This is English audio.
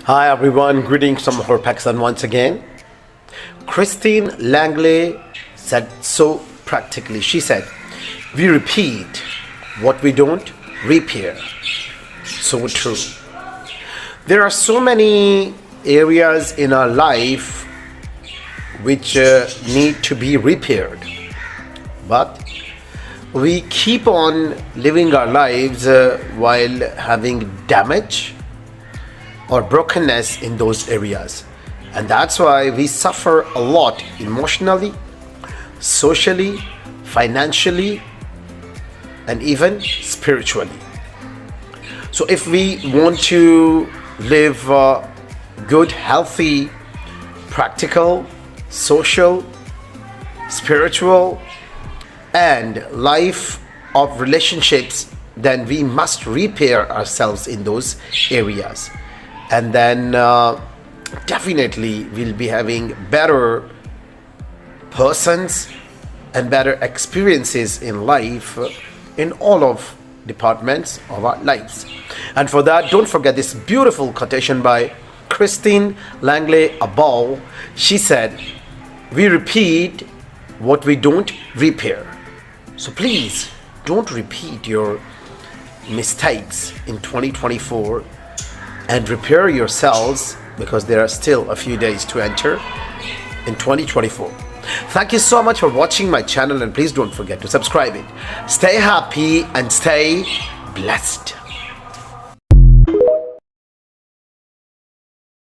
Hi everyone, greetings from Lahore, Pakistan once again. Christine Langley said so practically. She said, "We repeat what we don't repair." So true. There are so many areas in our life which need to be repaired, but we keep on living our lives while having damage or brokenness in those areas, and that's why we suffer a lot emotionally, socially, financially, and even spiritually. So if we want to live a good, healthy, practical, social, spiritual, and life of relationships, then we must repair ourselves in those areas, and then definitely we'll be having better persons and better experiences in life in all of departments of our lives. And for that, don't forget this beautiful quotation by Christine Langley Obaugh. She said, "We repeat what we don't repair." So please don't repeat your mistakes in 2024 and repair yourselves, because there are still a few days to enter in 2024. Thank you so much for watching my channel, and please don't forget to subscribe it. Stay happy and stay blessed.